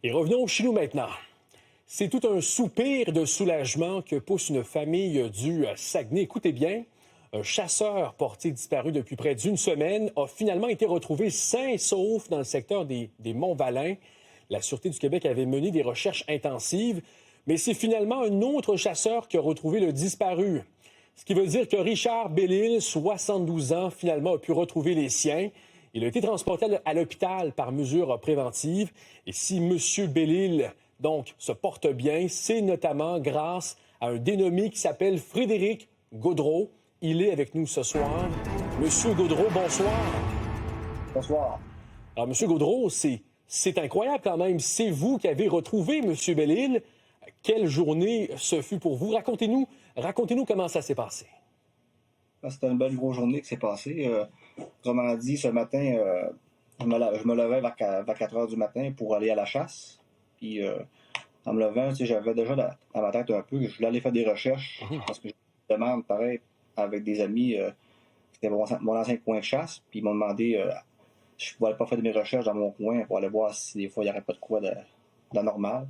Et revenons chez nous maintenant. C'est tout un soupir de soulagement que pousse une famille du Saguenay. Écoutez bien, un chasseur porté disparu depuis près d'une semaine a finalement été retrouvé sain et sauf dans le secteur des Monts-Valin. La Sûreté du Québec avait mené des recherches intensives, mais c'est finalement un autre chasseur qui a retrouvé le disparu. Ce qui veut dire que Richard Bellil, 72 ans, finalement a pu retrouver les siens. Il a été transporté à l'hôpital par mesure préventive. Et si M. Bellil, donc, se porte bien, c'est notamment grâce à un dénommé qui s'appelle Frédéric Gaudreault. Il est avec nous ce soir. Monsieur Gaudreault, bonsoir. Bonsoir. Alors, Monsieur Gaudreault, c'est incroyable quand même. C'est vous qui avez retrouvé M. Bellil. Quelle journée ce fut pour vous? Racontez-nous comment ça s'est passé. C'était une belle grosse journée qui s'est passée. Autrement dit, ce matin, je me levais vers 4 heures du matin pour aller à la chasse. Puis, en me levant, j'avais déjà dans ma tête un peu que je voulais aller faire des recherches parce que j'ai une demande, pareil, avec des amis. C'était mon ancien coin de chasse. Puis, ils m'ont demandé si je pouvais aller pas faire de mes recherches dans mon coin pour aller voir si des fois il n'y aurait pas de quoi d'anormal.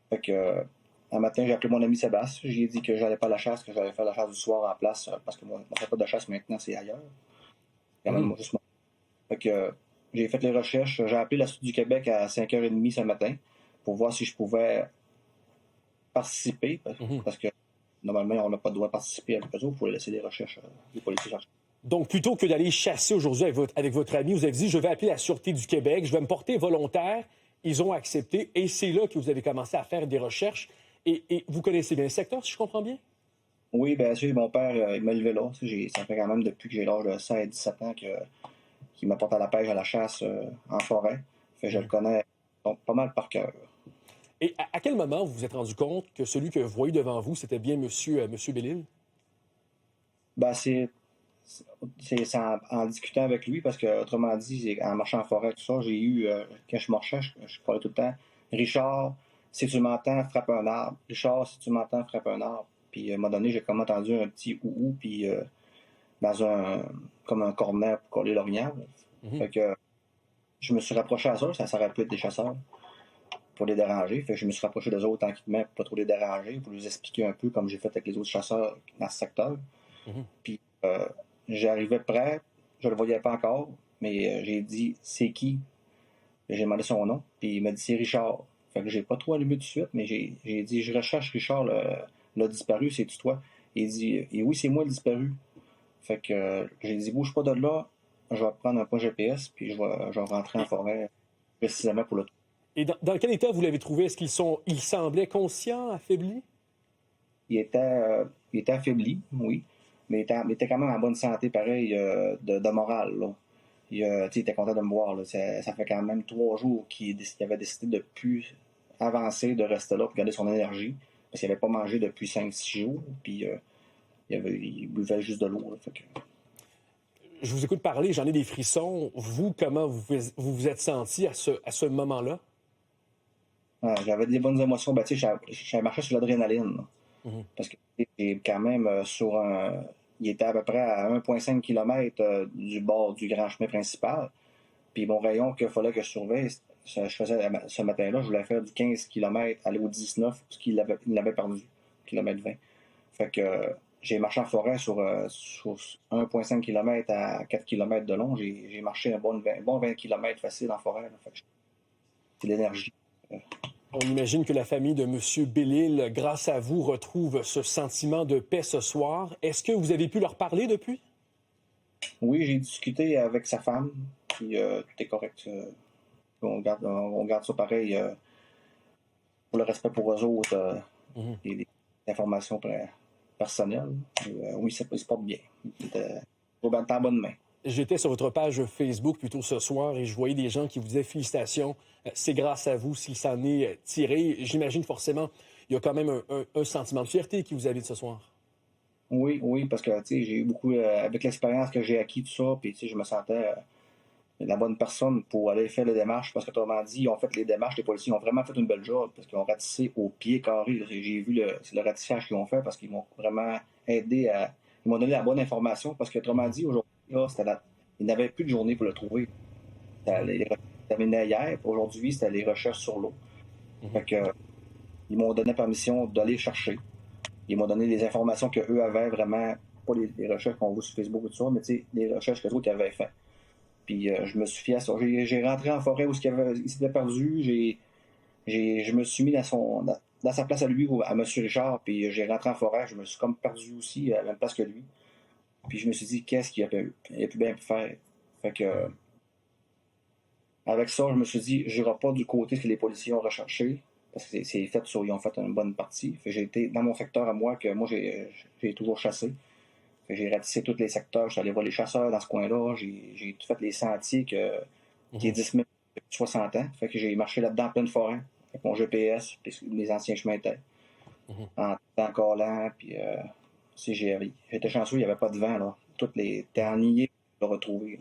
Fait que, un matin, j'ai appelé mon ami Sébastien. J'ai dit que j'allais pas à la chasse, que j'allais faire la chasse du soir en place, parce que mon pas de chasse maintenant, c'est ailleurs. Quand même, juste moi. Fait que, j'ai fait les recherches. J'ai appelé la Sûreté du Québec à 5h30 ce matin pour voir si je pouvais participer, parce que normalement, on n'a pas le droit de participer avec eux autres pour laisser les recherches, les policiers chercher. Donc, plutôt que d'aller chasser aujourd'hui avec votre ami, vous avez dit, je vais appeler la Sûreté du Québec, je vais me porter volontaire. Ils ont accepté et c'est là que vous avez commencé à faire des recherches. Et vous connaissez bien le secteur, si je comprends bien? Oui, bien sûr, mon père, il m'a élevé là. Ça fait quand même depuis que j'ai l'âge de 16-17 ans qu'il m'apporte à la pêche, à la chasse en forêt. Fait que je le connais donc, pas mal par cœur. Et à quel moment vous vous êtes rendu compte que celui que vous voyez devant vous, c'était bien monsieur Bellil? Ben, c'est en discutant avec lui, parce que, autrement dit, en marchant en forêt, tout ça, j'ai eu, quand je marchais, je parlais tout le temps, Richard, si tu m'entends, frappe un arbre. Richard, si tu m'entends, frappe un arbre. Puis, à un moment donné, j'ai comme entendu un petit ou puis comme un cornet pour coller l'orignal. Fait que je me suis rapproché à ça aurait pu être des chasseurs, pour les déranger. Fait que je me suis rapproché d'eux autres tranquillement pour pas trop les déranger, pour les expliquer un peu comme j'ai fait avec les autres chasseurs dans ce secteur. Puis j'arrivais près, je le voyais pas encore, mais j'ai dit c'est qui? J'ai demandé son nom, puis il m'a dit c'est Richard. Fait que j'ai pas trop allumé tout de suite, mais j'ai dit je recherche Richard, le disparu, c'est-tu toi? Il dit et oui, c'est moi le disparu. Fait que j'ai dit bouge pas de là, je vais prendre un point GPS, puis je vais rentrer en forêt précisément pour le trouver. Et dans quel état vous l'avez trouvé? Est-ce qu'il semblait conscient, affaibli? Il était affaibli, oui, mais il était quand même en bonne santé, pareil, de morale, là. Il était content de me voir, là. Ça fait quand même 3 jours qu'il avait décidé de plus avancer, de rester là pour garder son énergie, parce qu'il n'avait pas mangé depuis 5-6 jours, puis il buvait juste de l'eau, là, fait que... Je vous écoute parler, j'en ai des frissons. Vous, comment vous êtes senti à ce moment-là? Ouais, j'avais des bonnes émotions. Ben, j'avais marché sur l'adrénaline. Parce que c'est quand même sur un. Il était à peu près à 1,5 km du bord du grand chemin principal. Puis mon rayon qu'il fallait que je surveille, je faisais ce matin-là, je voulais faire du 15 km, aller au 19, parce qu'il l'avait perdu, kilomètre 20. Fait que j'ai marché en forêt sur 1,5 km à 4 km de long. J'ai marché un bon 20 km facile en forêt. Là. Fait que c'est l'énergie. On imagine que la famille de M. Bellil, grâce à vous, retrouve ce sentiment de paix ce soir. Est-ce que vous avez pu leur parler depuis? Oui, j'ai discuté avec sa femme, puis tout est correct. On garde ça pareil pour le respect pour eux autres et les informations personnelles. Oui, ça se porte bien. Il était en bonne main. J'étais sur votre page Facebook plus tôt ce soir et je voyais des gens qui vous disaient félicitations, c'est grâce à vous s'il s'en est tiré. J'imagine forcément, il y a quand même un sentiment de fierté qui vous habite ce soir. Oui, parce que j'ai eu beaucoup, avec l'expérience que j'ai acquis, tout ça, puis je me sentais la bonne personne pour aller faire les démarches, parce que autrement dit, ils ont fait les démarches, les policiers ont vraiment fait une belle job, parce qu'ils ont ratissé au pied carré. J'ai vu le ratissage qu'ils ont fait, parce qu'ils m'ont vraiment aidé à... Ils m'ont donné la bonne information, parce que autrement dit, aujourd'hui, là, il n'avait plus de journée pour le trouver. terminé hier. Aujourd'hui, c'était les recherches sur l'eau. Fait que, ils m'ont donné permission d'aller chercher. Ils m'ont donné les informations qu'eux avaient vraiment, pas les recherches qu'on voit sur Facebook ou tout ça, mais les recherches que d'autres avaient faites. Puis je me suis fié à ça. J'ai rentré en forêt où il s'était perdu. Je me suis mis dans sa place à lui, à M. Richard, puis j'ai rentré en forêt. Je me suis comme perdu aussi, à la même place que lui. Puis je me suis dit, qu'est-ce qu'il a pu bien faire? Fait que, avec ça, je me suis dit, je n'irai pas du côté que les policiers ont recherché, parce que c'est fait sur, ils ont fait une bonne partie. Fait que j'ai été dans mon secteur à moi, que moi j'ai toujours chassé. Fait que j'ai ratissé tous les secteurs, je suis allé voir les chasseurs dans ce coin-là, j'ai tout fait les sentiers qui est 10 000 depuis 60 ans. Fait que j'ai marché là-dedans en pleine forêt, avec mon GPS, puis les anciens chemins de terre. En collant, puis j'étais chanceux, il n'y avait pas de vent, là. Toutes les terniers, pour le retrouver.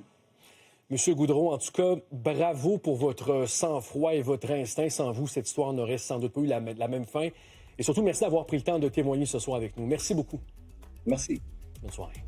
Monsieur Goudreau, en tout cas, bravo pour votre sang-froid et votre instinct. Sans vous, cette histoire n'aurait sans doute pas eu la même fin. Et surtout, merci d'avoir pris le temps de témoigner ce soir avec nous. Merci beaucoup. Merci. Bonne soirée.